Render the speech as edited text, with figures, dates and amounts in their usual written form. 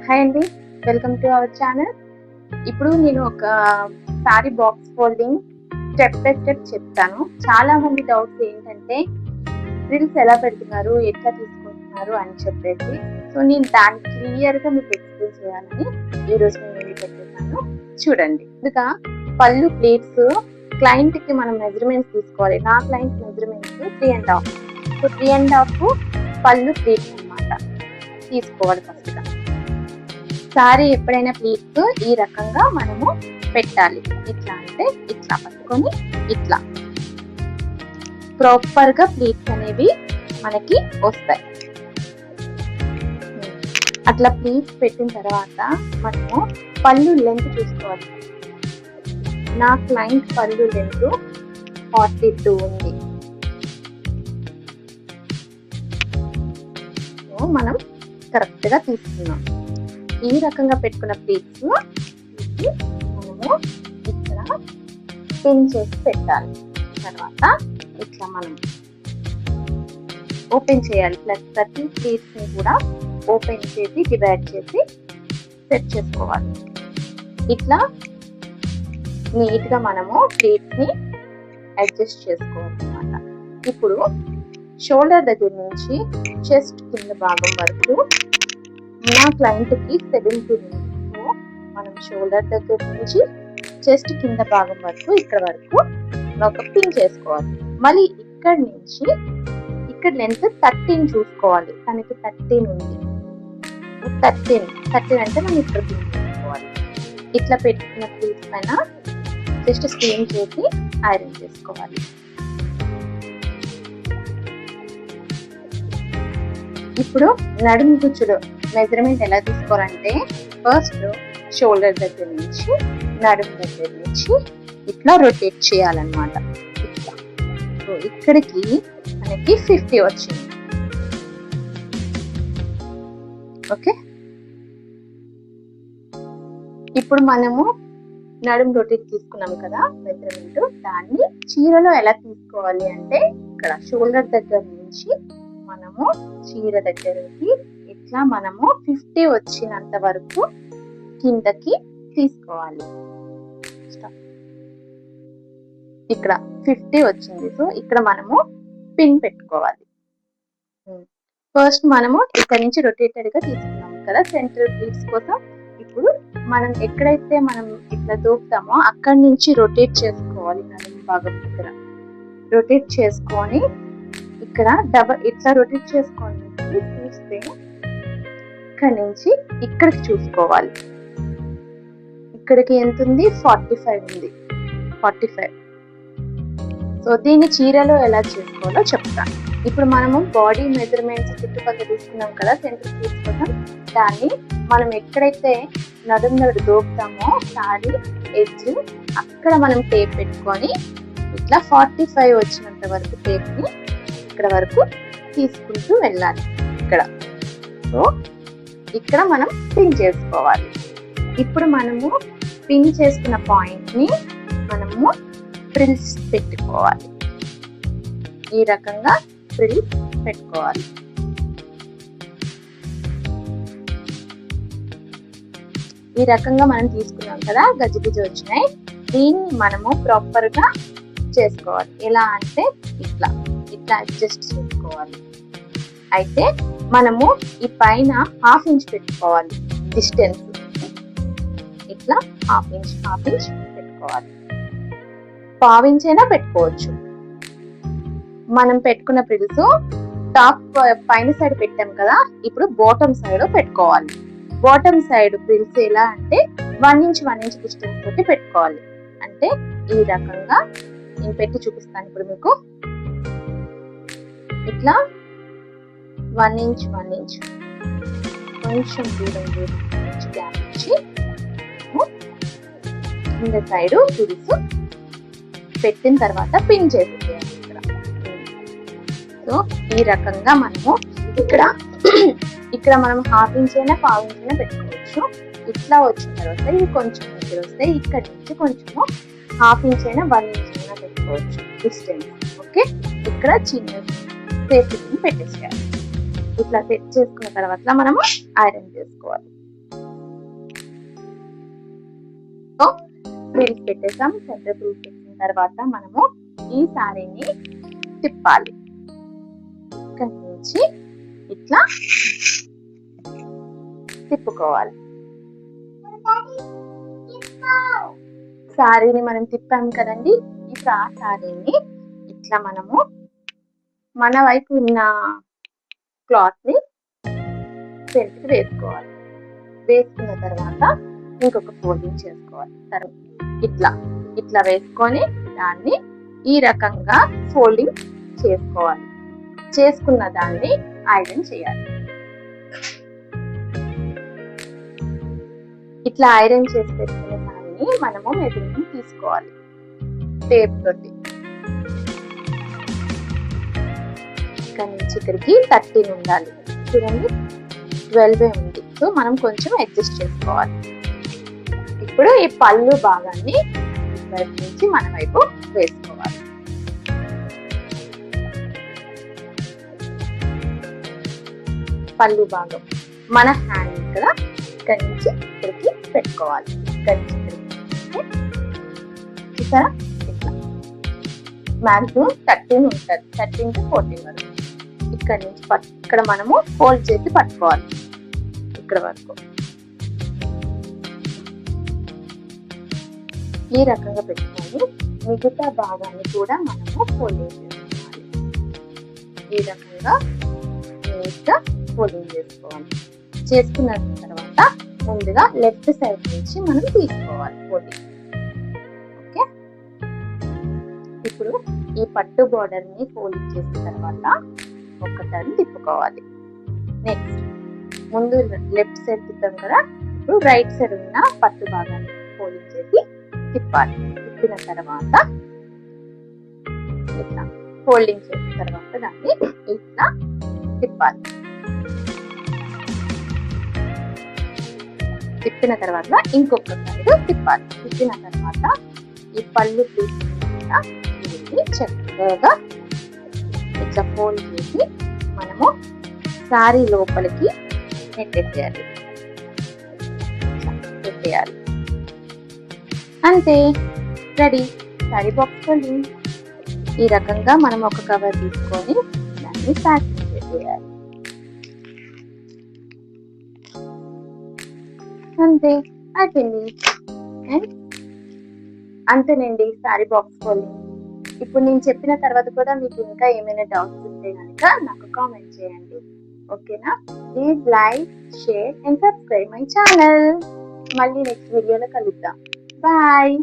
Hi అండి, welcome to our channel. ఇప్పుడు నేను ఒక sorry box folding step by step చెప్తాను. చాలా మంది డౌట్స్ ఏంటంటే ఫ్రిల్స్ ఎలా పెడుతున్నారు, ఎట్లా తీసుకుంటున్నారు అని చెప్పేసి. సో నేను దాన్ని క్లియర్గా మీకు ఎక్స్ప్లెయిన్ చేయాలని ఈరోజు నేను వీడియో పెట్టేసాను. చూడండి, ఇంకా పళ్ళు ప్లేట్స్ క్లయింట్కి మనం మెజర్మెంట్స్ తీసుకోవాలి. నా క్లయింట్ మెజర్మెంట్స్ 3.5. సో 3.5 పళ్ళు ప్లేట్స్ అన్నమాట తీసుకోవాలి. ఫస్ట్గా సారీ ఎప్పుడైనా ప్లీట్స్ ఈ రకంగా మనము పెట్టాలి. ఇట్లా అంటే ఇట్లా పట్టుకొని ఇట్లా ప్రాపర్ గా ప్లీట్స్ అనేవి మనకి వస్తాయి. అట్లా ప్లీట్స్ పెట్టిన తర్వాత మనము పళ్ళు లెంత్ చూసుకోవాలి. నా క్లయింట్ పళ్ళు లెంత్ 42 ఉంది. సో మనం కరెక్ట్ గా తీసుకున్నాం. ఈ రకంగా పెట్టుకున్న ప్లీట్స్ మనము ఇక్కడ పిన్ చేసి పెట్టాలి. తర్వాత ఇట్లా మనం ఓపెన్ చేయాలి. ప్లస్ ప్రతి ప్లీట్స్ ని కూడా ఓపెన్ చేసి డివైడ్ చేసి సెట్ చేసుకోవాలి. ఇట్లా నీట్ గా మనము ప్లీట్స్ ని అడ్జస్ట్ చేసుకోవాలి అన్నమాట. ఇప్పుడు షోల్డర్ దగ్గర నుంచి చెస్ట్ కింద భాగం వరకు నా క్లయింట్కి 70 ఉంది. సో మనం షోల్డర్ దగ్గర నుంచి చెస్ట్ కింద భాగం వరకు ఇక్కడ వరకు ఒక పిన్ చేసుకోవాలి. మళ్ళీ ఇక్కడ నుంచి ఇక్కడ లెంత్ 13 చూసుకోవాలి. తనకి 13 ఉంది. 13 అంటే మనం ఇక్కడ పిన్ చేసుకోవాలి. ఇట్లా పెట్టుకున్న ప్లీట్ పైన జస్ట్ స్టీమ్ చేసి ఐరన్ చేసుకోవాలి. ఇప్పుడు నడుము కుచ్చులు మెజర్మెంట్ ఎలా తీసుకోవాలంటే ఫస్ట్ షోల్డర్ దగ్గర నుంచి నడుము దగ్గర నుంచి ఇట్లా రొటేట్ చేయాలన్నమాట. ఇట్లా సో ఇక్కడికి మనకి 50 వచ్చింది. ఓకే, ఇప్పుడు మనము నడుము రొటేట్ తీసుకున్నాం కదా మెజర్మెంట్. దాన్ని చీరలో ఎలా తీసుకోవాలి అంటే ఇక్కడ షోల్డర్ దగ్గర నుంచి మనము చీర దగ్గరికి ఇట్లా మనము 50 వచ్చినంత వరకు కిందకి తీసుకోవాలి. ఇక్కడ 50 వచ్చింది. సో ఇక్కడ మనము పిన్ పెట్టుకోవాలి. ఫస్ట్ మనము ఇక్కడ నుంచి రొటేటెడ్ గా తీసుకున్నాము కదా సెంటర్ ప్లీట్స్ కోసం. ఇప్పుడు మనం ఎక్కడైతే మనం ఇట్లా దూపుతామో అక్కడి నుంచి రొటేట్ చేసుకోవాలి. నడుము భాగం దగ్గర రొటేట్ చేసుకొని ఇక్కడ ఇట్లా రొటేట్ చేసుకోండి. చూస్తే ఇక్కడ నుంచి ఇక్కడికి చూసుకోవాలి. ఇక్కడికి ఎంత ఉంది? 45 ఉంది. 45. సో దీన్ని చీరలో ఎలా చేసుకోవాలో చెప్తాను. ఇప్పుడు మనము బాడీ మెజర్మెంట్స్ చుట్టుపక్కల తీసుకున్నాం కదా సెంటర్ పీస్ కోసం. దాన్ని మనం ఎక్కడైతే నడుము దగ్గర దోపుతామో సారీ ఎడ్జ్ అక్కడ మనం టేప్ పెట్టుకొని ఇట్లా 45 వచ్చినంత వరకు టేప్ ని ఇక్కడ వరకు తీసుకుంటూ వెళ్ళాలి. ఇక్కడ సో ఇక్కడ మనం పిన్ చేసుకోవాలి. ఇప్పుడు మనము పిన్ చేసుకున్న పాయింట్ ని మనము ఫ్రిల్స్ పెట్టుకోవాలి. ఈ రకంగా ఫ్రిల్స్ పెట్టుకోవాలి. ఈ రకంగా మనం తీసుకున్నాం కదా, గజిబిజి వచ్చినాయి. దీన్ని మనము ప్రాపర్ గా చేసుకోవాలి. ఎలా అంటే ఇట్లా అడ్జస్ట్ చేసుకోవాలి. అయితే మనము ఈ పైన 1/2 ఇంచ్ పెట్టుకోవాలి డిస్టెన్స్. ఇట్లా 1/2 ఇంచ్ పెట్టుకోవాలి. 1/2 ఇంచ్ అయినా పెట్టుకోవచ్చు. మనం పెట్టుకున్న ప్రిల్స్ టాప్ పైన సైడ్ పెట్టాం కదా, ఇప్పుడు బాటమ్ సైడ్ పెట్టుకోవాలి. బాటమ్ సైడ్ ప్రిల్స్ ఎలా అంటే 1 ఇంచ్ డిస్టెన్స్ తోటి పెట్టుకోవాలి. అంటే ఈ రకంగా నేను పెట్టి చూపిస్తాను ఇప్పుడు మీకు. ఇట్లా 1 ఇంచ్ కొంచెం దూరం గ్యాప్ ఇచ్చి కింద సైడ్ ప్రిల్స్ పెట్టిన తర్వాత పిన్ చేసేయాలి ఇక్కడ. సో ఈ రకంగా మనము ఇక్కడ మనం 1/2 ఇంచ్ అయినా 1/4 ఇంచ్ అయినా పెట్టుకోవచ్చు. ఇట్లా వచ్చిన తర్వాత ఇవి కొంచెం దగ్గర వస్తాయి. ఇక్కడ నుంచి కొంచెము 1/2 ఇంచ్ అయినా 1 ఇంచ్ అయినా పెట్టుకోవచ్చు డిస్టెన్స్. ఓకే, ఇక్కడ చిన్న సేఫ్టీ పెట్టేసేయాలి. ఇట్లా సెట్ చేసుకున్న తర్వాత మనము ఐరన్ చేసుకోవాలి. ఫ్రిల్స్ పెట్టేసాం. సెంటర్ ఫ్రిల్స్ పెట్టిన తర్వాత మనము ఈ శారీని తిప్పాలి. ఇక్కడి నుంచి ఇట్లా తిప్పుకోవాలి. శారీని మనం తిప్పాము కదండి. ఇప్పుడు ఆ శారీని ఇట్లా మనము మన వైపు ఉన్న క్లాత్ ని ఫ్రంట్కి వేసుకోవాలి. వేసుకున్న తర్వాత ఇంకొక ఫోల్డింగ్ చేసుకోవాలి. ఇట్లా ఇట్లా వేసుకొని దాన్ని ఈ రకంగా ఫోల్డింగ్ చేసుకోవాలి. చేసుకున్న దాన్ని ఐరన్ చేయాలి. ఇట్లా ఐరన్ చేసి పెట్టుకునే దాన్ని మనము మెజర్మెంట్ తీసుకోవాలి టేప్ తోటి. ఇక్కడ నుంచి ఇక్కడికి 13 ఉండాలి. చూడండి 12 ఉంది. సో మనం కొంచెం అడ్జస్ట్ చేసుకోవాలి. ఇప్పుడు ఈ పళ్ళు భాగాన్ని వైపు నుంచి మన వైపు వేసుకోవాలి. పళ్ళు భాగం మన హ్యాండ్ కదా, ఇక్కడి నుంచి ఇక్కడికి పెట్టుకోవాలి. ఇక్కడి నుంచి చూసారా, ఇట్లా మ్యాక్సిమం 13 ఉంటుంది. 13 to 14 వరకు ఇక్కడ నుంచి ఇక్కడ మనము ఫోల్డ్ చేసి పట్టుకోవాలి. ఇక్కడ వరకు ఈ రకంగా పెట్టుకొని మిగతా భాగాన్ని కూడా మనము ఫోల్డింగ్ చేసుకోవాలి. ఈ రకంగా నీట్గా ఫోల్డింగ్ చేసుకోవాలి. చేసుకున్న తర్వాత ముందుగా లెఫ్ట్ సైడ్ నుంచి మనం తీసుకోవాలి ఫోల్డింగ్. ఓకే, ఇప్పుడు ఈ పట్టు బోర్డర్ ని ఫోల్డింగ్ చేసిన తర్వాత ఒక టర్న్ తిప్పుకోవాలి. నెక్స్ట్ ముందు లెఫ్ట్ సైడ్ తిప్పాం కదా, ఇప్పుడు రైట్ సైడ్ ఉన్న పట్టు భాగాన్ని ఫోల్డింగ్ చేసి తిప్పాలి. తిప్పిన తర్వాత ఇట్లా ఫోల్డింగ్ చేసిన తర్వాత దాన్ని ఇట్లా తిప్పాలి. తిప్పిన తర్వాత ఇంకొక సైడ్ తిప్పాలి. తిప్పిన తర్వాత ఈ పళ్ళు తీసుకున్న చక్కగా ఇట్లా ఫోల్డ్ చేసి మనము శారీ లోపలికి పెట్టేయాలి. అంతే, రెడీ శారీ బాక్స్ ఫోల్డింగ్. ఈ రకంగా మనం ఒక కవర్ తీసుకొని దాన్ని ప్యాకింగ్ చేయాలి. అంతే అయిపోయింది. అంతేనండి శారీ బాక్స్ ఫోల్డింగ్. ఇప్పుడు నేను చెప్పిన తర్వాత కూడా మీకు ఇంకా ఏమైనా డౌట్స్ ఉంటే కనుక నాకు కామెంట్ చేయండి. ఓకేనా? Please like, share and subscribe my channel. మళ్ళీ నెక్స్ట్ వీడియోలో కలుద్దాం. బాయ్.